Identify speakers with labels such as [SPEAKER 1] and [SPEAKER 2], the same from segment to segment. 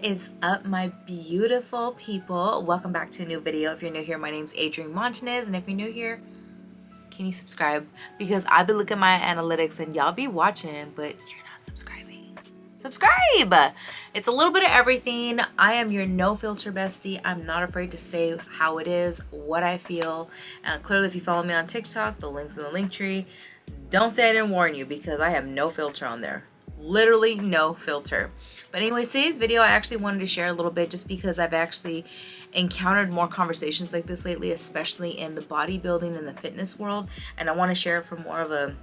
[SPEAKER 1] is up, my beautiful people? Welcome back to a new video. If you're new here, my name's Adrienne Montanez, and if you're new here, can you subscribe? Because I be looking at my analytics and y'all be watching, but you're not subscribing. Subscribe! It's a little bit of everything. I am your no filter bestie. I'm not afraid to say how it is, what I feel. Clearly, if you follow me on TikTok, the link's in the link tree. Don't say I didn't warn you, because I have no filter on there. Literally no filter. But anyway, today's video I actually wanted to share a little bit just because I've actually encountered more conversations like this lately, especially in the bodybuilding and the fitness world, and I want to share it from more of a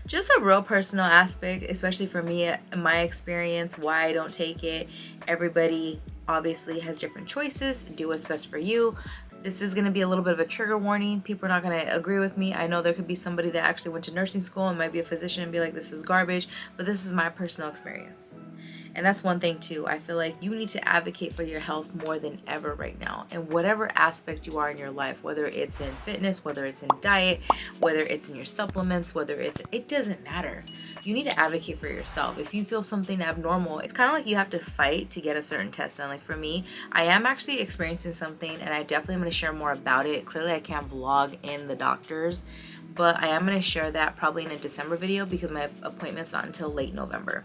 [SPEAKER 1] just a real personal aspect, especially for me, my experience, why I don't take it. Everybody obviously has different choices. Do what's best for you. This is going to be a little bit of a trigger warning. People are not going to agree with me. I know there could be somebody that actually went to nursing school and might be a physician and be like, this is garbage, but this is my personal experience. And that's one thing too. I feel like you need to advocate for your health more than ever right now. And whatever aspect you are in your life, whether it's in fitness, whether it's in diet, whether it's in your supplements, it doesn't matter. You need to advocate for yourself. If you feel something abnormal, it's kind of like you have to fight to get a certain test done. Like for me, I am actually experiencing something, and I definitely am going to share more about it. Clearly, I can't vlog in the doctors, but I am going to share that probably in a December video because my appointment's not until late November.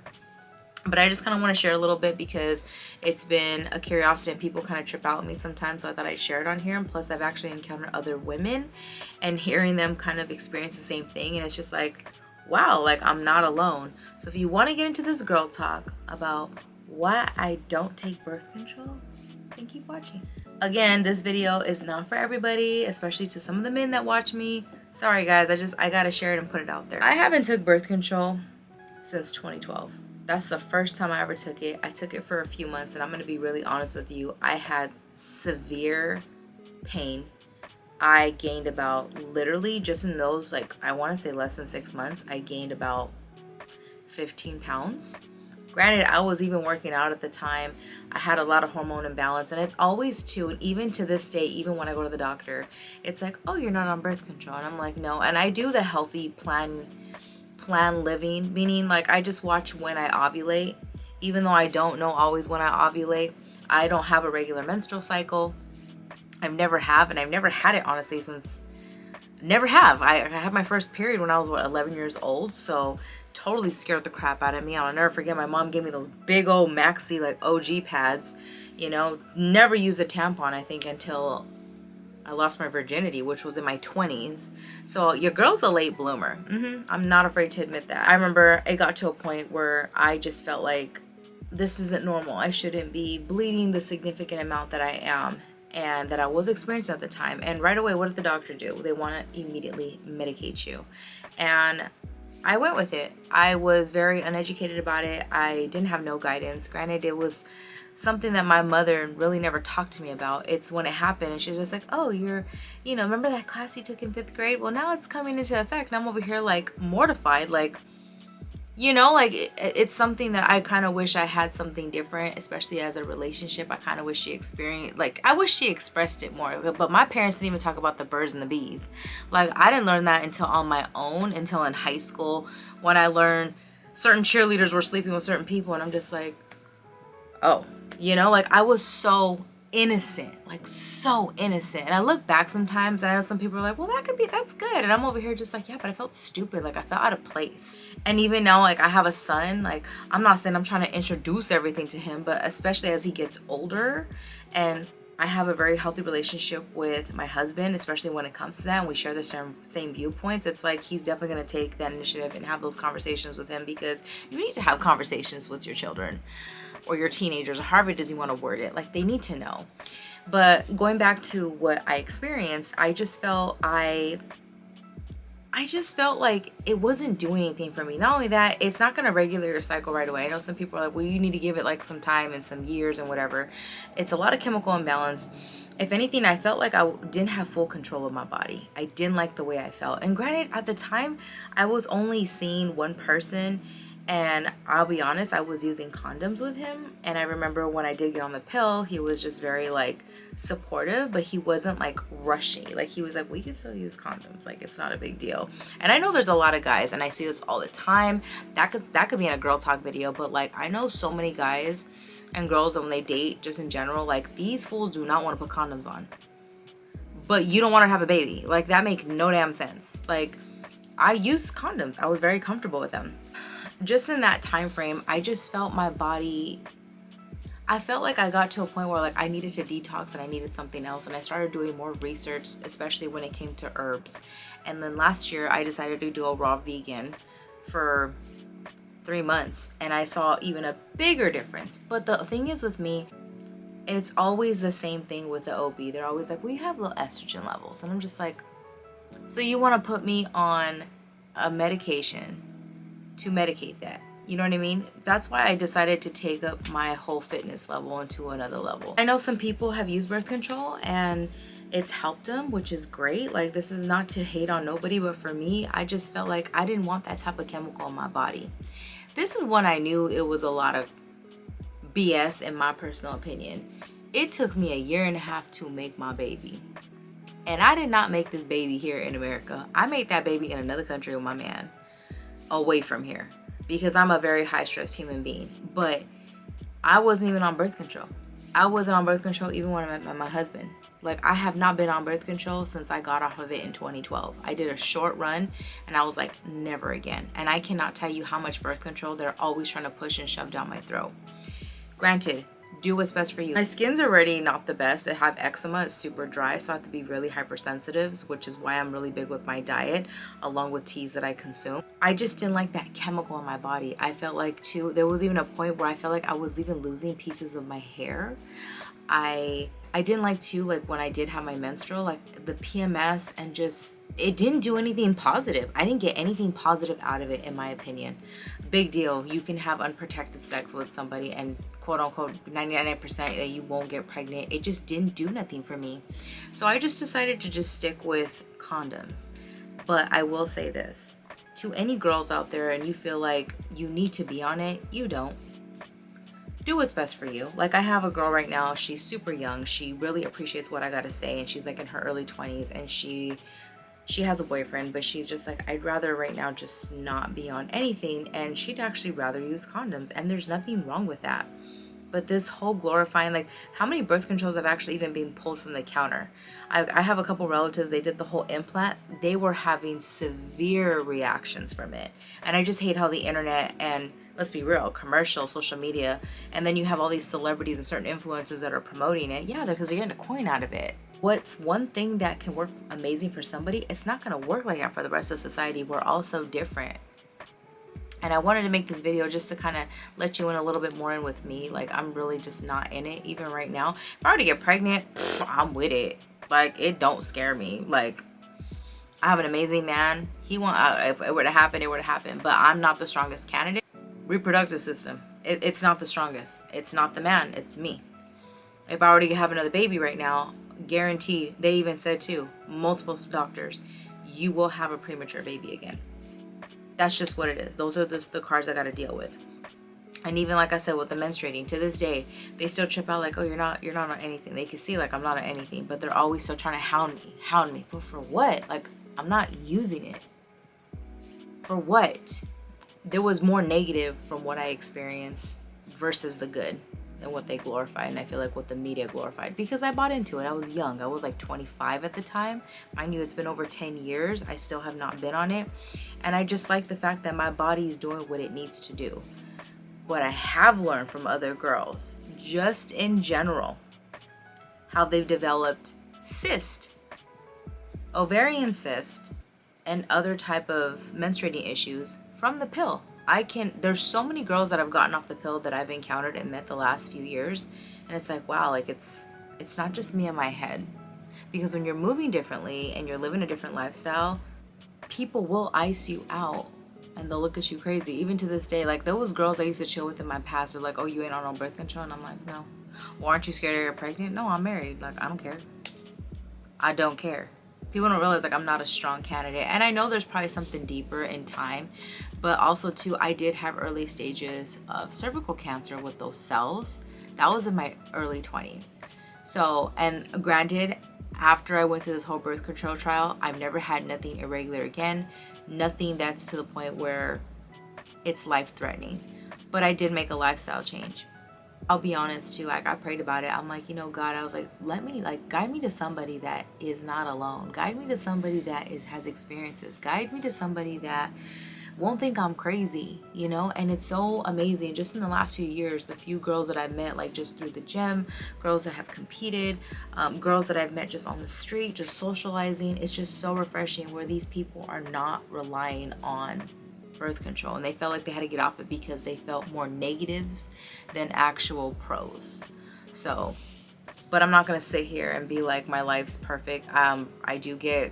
[SPEAKER 1] But I just kind of want to share a little bit because it's been a curiosity and people kind of trip out with me sometimes, so I thought I'd share it on here. And plus, I've actually encountered other women and hearing them kind of experience the same thing, and it's just like, wow, like I'm not alone. So if you want to get into this girl talk about why I don't take birth control, then keep watching. Again, this video is not for everybody, especially to some of the men that watch me. Sorry guys, I gotta share it and put it out there. I haven't took birth control since 2012. That's the first time I ever took it. I took it for a few months, and I'm gonna be really honest with you. I had severe pain. I gained about, literally just in those, like, I want to say less than 6 months, I gained about 15 pounds. Granted, I was even working out at the time. I had a lot of hormone imbalance, and it's always too, and even to this day, even when I go to the doctor, it's like, oh, you're not on birth control. And I'm like, no. And I do the healthy plan living, meaning like I just watch when I ovulate, even though I don't know always when I ovulate. I don't have a regular menstrual cycle. I've never have, and I've never had it honestly since, never have. I had my first period when I was, what, 11 years old, so totally scared the crap out of me. I'll never forget, my mom gave me those big old maxi, like, OG pads, you know. Never used a tampon, I think, until I lost my virginity, which was in my 20s. So your girl's a late bloomer. I'm not afraid to admit that. I remember it got to a point where I just felt like this isn't normal. I shouldn't be bleeding the significant amount that I am and that I was experiencing at the time. And right away, what did the doctor do? They want to immediately medicate you. And I went with it. I was very uneducated about it. I didn't have no guidance. Granted, it was something that my mother really never talked to me about. It's when it happened and she's just like, oh, you're, you know, remember that class you took in 5th grade? Well, now it's coming into effect. And I'm over here like mortified, like, you know, like it's something that I kind of wish I had something different, especially as a relationship. I kind of wish she experienced, like, I wish she expressed it more. But my parents didn't even talk about the birds and the bees. Like, I didn't learn that until on my own, until in high school, when I learned certain cheerleaders were sleeping with certain people. And I'm just like, oh, you know, like I was so innocent, like so innocent. And I look back sometimes and I know some people are like, well, that's good. And I'm over here just like, yeah, but I felt stupid. Like I felt out of place. And even now, like I have a son, like I'm not saying I'm trying to introduce everything to him, but especially as he gets older, and I have a very healthy relationship with my husband, especially when it comes to that, and we share the same viewpoints. It's like he's definitely going to take that initiative and have those conversations with him, because you need to have conversations with your children or your teenagers, or however it is you want to word it. Like, they need to know. But going back to what I experienced, I just felt like it wasn't doing anything for me. Not only that, it's not going to regulate your cycle right away. I know some people are like, well, you need to give it like some time and some years and whatever. It's a lot of chemical imbalance. If anything, I felt like I didn't have full control of my body. I didn't like the way I felt. And granted, at the time, I was only seeing one person, and I'll be honest, I was using condoms with him. And I remember when I did get on the pill, he was just very like supportive, but he wasn't like rushing. Like he was like, we can still use condoms. Like, it's not a big deal. And I know there's a lot of guys, and I see this all the time. That could be in a girl talk video, but like I know so many guys and girls when they date, just in general, like, these fools do not want to put condoms on. But you don't want to have a baby. Like, that makes no damn sense. Like, I used condoms. I was very comfortable with them. Just in that time frame, I just felt my body, I felt like I got to a point where like I needed to detox and I needed something else, and I started doing more research, especially when it came to herbs. And then last year I decided to do a raw vegan for 3 months, and I saw even a bigger difference. But the thing is with me, it's always the same thing with the OB. They're always like, we have low estrogen levels, and I'm just like, so you want to put me on a medication to medicate that? You know what I mean? That's why I decided to take up my whole fitness level into another level. I know some people have used birth control and it's helped them, which is great. Like, this is not to hate on nobody, but for me, I just felt like I didn't want that type of chemical in my body. This is when I knew it was a lot of BS, in my personal opinion. It took me 1.5 years to make my baby. And I did not make this baby here in America. I made that baby in another country with my man, away from here, because I'm a very high stress human being. But I wasn't even on birth control. I wasn't on birth control even when I met my husband. Like, I have not been on birth control since I got off of it in 2012. I did a short run and I was like, never again. And I cannot tell you how much birth control they're always trying to push and shove down my throat. Granted, do what's best for you. My skin's already not the best. I have eczema, it's super dry, so I have to be really hypersensitive, which is why I'm really big with my diet, along with teas that I consume. I just didn't like that chemical in my body. I felt like too, there was even a point where I felt like I was even losing pieces of my hair. I didn't like too, like when I did have my menstrual, like the PMS, and just, it didn't do anything positive. I didn't get anything positive out of it, in my opinion. Big deal. You can have unprotected sex with somebody and quote unquote 99% that you won't get pregnant. It just didn't do nothing for me. So I just decided to just stick with condoms. But I will say this, to any girls out there and you feel like you need to be on it, you don't. Do what's best for you. Like, I have a girl right now, she's super young. She really appreciates what I gotta say, and she's like in her early 20s, and she has a boyfriend, but she's just like, I'd rather right now just not be on anything, and she'd actually rather use condoms, and there's nothing wrong with that. But this whole glorifying, like, how many birth controls have actually even been pulled from the counter? I have a couple relatives, they did the whole implant. They were having severe reactions from it. And I just hate how the internet and, let's be real, commercial, social media, and then you have all these celebrities and certain influencers that are promoting it. Yeah, because they're getting a coin out of it. What's one thing that can work amazing for somebody, it's not going to work like that for the rest of society. We're all so different. And I wanted to make this video just to kind of let you in a little bit more in with me. Like, I'm really just not in it even right now. If I were to get pregnant, I'm with it. Like, it don't scare me. Like, I have an amazing man. He want, if it were to happen, it would happen. But I'm not the strongest candidate. Reproductive system, it's not the strongest. It's not the man, it's me. If I were to have another baby right now, guaranteed, they even said too, multiple doctors, you will have a premature baby again. That's just what it is. Those are just the cards I got to deal with. And even like I said with the menstruating, to this day, they still trip out like, oh, you're not on anything. They can see like I'm not on anything, but they're always still trying to hound me. But for what? Like, I'm not using it. For what? There was more negative from what I experienced versus the good and what they glorified, and I feel like what the media glorified, because I bought into it. I was young. I was like 25 at the time. Mind you, it's been over 10 years. I still have not been on it, and I just like the fact that my body is doing what it needs to do. What I have learned from other girls, just in general, how they've developed cyst, ovarian cyst, and other type of menstruating issues from the pill. There's so many girls that have gotten off the pill that I've encountered and met the last few years, and it's like, wow, like it's not just me in my head. Because when you're moving differently and you're living a different lifestyle, people will ice you out and they'll look at you crazy. Even to this day, like those girls I used to chill with in my past are like, oh, you ain't on no birth control? And I'm like, no. Well, aren't you scared to get pregnant? No, I'm married. Like, I don't care. I don't care. People don't realize like I'm not a strong candidate, and I know there's probably something deeper in time, but also too, I did have early stages of cervical cancer with those cells. That was in my early 20s. So, and granted, after I went through this whole birth control trial, I've never had nothing irregular again, nothing that's to the point where it's life-threatening. But I did make a lifestyle change. I'll be honest too, like I prayed about it. I'm like, you know, God, I was like, let me, like, guide me to somebody that is not alone. Guide me to somebody that has experiences. Guide me to somebody that won't think I'm crazy, you know? And it's so amazing. Just in the last few years, the few girls that I've met, like just through the gym, girls that have competed, girls that I've met just on the street, just socializing, it's just so refreshing where these people are not relying on birth control, and they felt like they had to get off it because they felt more negatives than actual pros. So, but I'm not gonna sit here and be like my life's perfect. I do get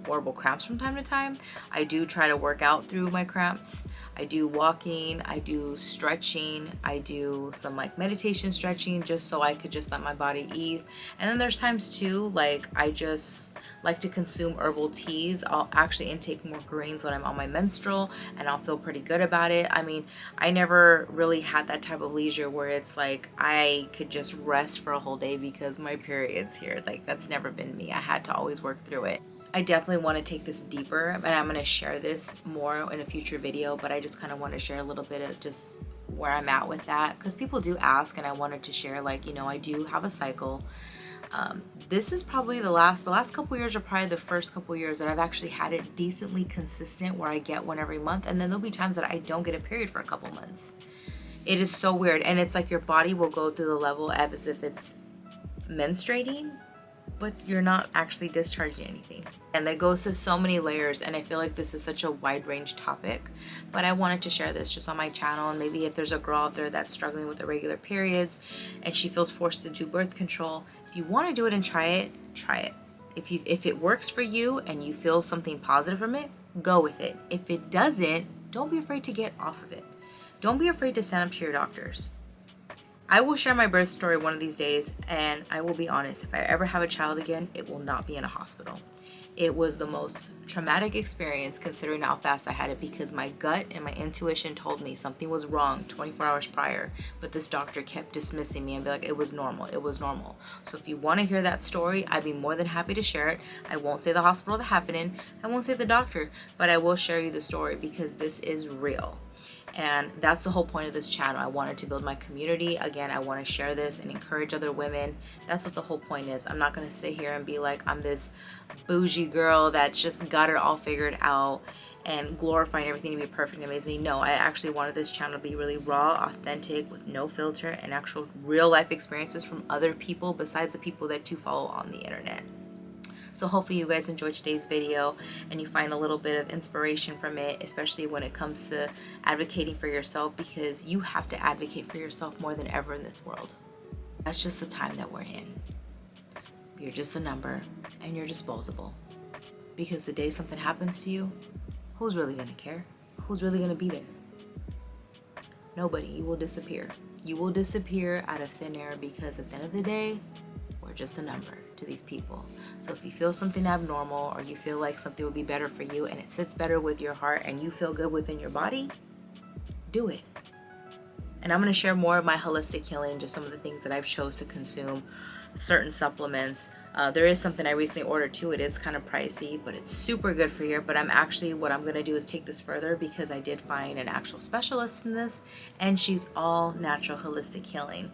[SPEAKER 1] horrible cramps from time to time. I do try to work out through my cramps. I do walking, I do stretching, I do some like meditation stretching just so I could just let my body ease. And then there's times too, like I just like to consume herbal teas. I'll actually intake more greens when I'm on my menstrual and I'll feel pretty good about it. I mean, I never really had that type of leisure where it's like I could just rest for a whole day because my period's here. Like that's never been me. I had to always work through it. I definitely want to take this deeper, and I'm going to share this more in a future video, but I just kind of want to share a little bit of just where I'm at with that, because people do ask, and I wanted to share, like, you know, I do have a cycle. This is probably the last couple years, or probably the first couple years that I've actually had it decently consistent where I get one every month, and then there'll be times that I don't get a period for a couple months. It is so weird, and it's like your body will go through the level as if it's menstruating, but you're not actually discharging anything. And that goes to so many layers, and I feel like this is such a wide range topic, but I wanted to share this just on my channel. And maybe if there's a girl out there that's struggling with irregular periods and she feels forced to do birth control, if you want to do it and try it, try it. If it works for you and you feel something positive from it, go with it. If it doesn't, don't be afraid to get off of it. Don't be afraid to stand up to your doctors. I will share my birth story one of these days, and I will be honest, if I ever have a child again, it will not be in a hospital. It was the most traumatic experience considering how fast I had it, because my gut and my intuition told me something was wrong 24 hours prior, but this doctor kept dismissing me and be like, it was normal, it was normal. So if you want to hear that story, I'd be more than happy to share it. I won't say the hospital that happened in, I won't say the doctor, but I will share you the story because this is real. And that's the whole point of this channel. I wanted to build my community. Again, I want to share this and encourage other women. That's what the whole point is. I'm not going to sit here and be like, I'm this bougie girl that's just got it all figured out and glorifying everything to be perfect and amazing. No, I actually wanted this channel to be really raw, authentic, with no filter, and actual real life experiences from other people besides the people that you follow on the internet. So hopefully you guys enjoyed today's video and you find a little bit of inspiration from it, especially when it comes to advocating for yourself, because you have to advocate for yourself more than ever in this world. That's just the time that we're in. You're just a number and you're disposable, because the day something happens to you, who's really gonna care? Who's really gonna be there? Nobody. You will disappear. You will disappear out of thin air, because at the end of the day, we're just a number to these people. So if you feel something abnormal, or you feel like something would be better for you and it sits better with your heart and you feel good within your body, do it. And I'm going to share more of my holistic healing, just some of the things that I've chose to consume, certain supplements. There is something I recently ordered too. It is kind of pricey, but it's super good for you. But what I'm going to do is take this further, because I did find an actual specialist in this, and she's all natural holistic healing.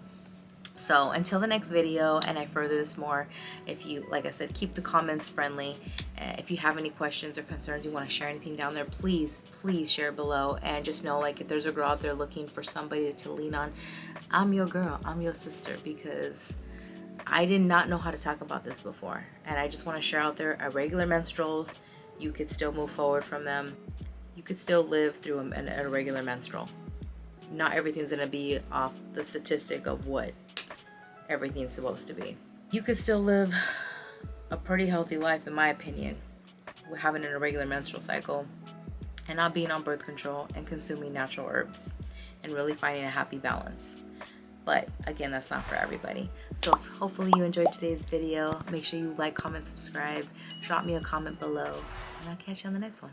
[SPEAKER 1] So until the next video and I further this more, if you, like I said, keep the comments friendly. If you have any questions or concerns, you want to share anything down there, please share below. And just know, like, if there's a girl out there looking for somebody to lean on, I'm your girl, I'm your sister, because I did not know how to talk about this before. And I just want to share out there, irregular menstruals, you could still move forward from them. You could still live through an irregular menstrual. Not everything's going to be off the statistic of what everything's supposed to be. You could still live a pretty healthy life, in my opinion, with having an irregular menstrual cycle and not being on birth control and consuming natural herbs and really finding a happy balance. But again, that's not for everybody. So hopefully you enjoyed today's video. Make sure you like, comment, subscribe, drop me a comment below, and I'll catch you on the next one.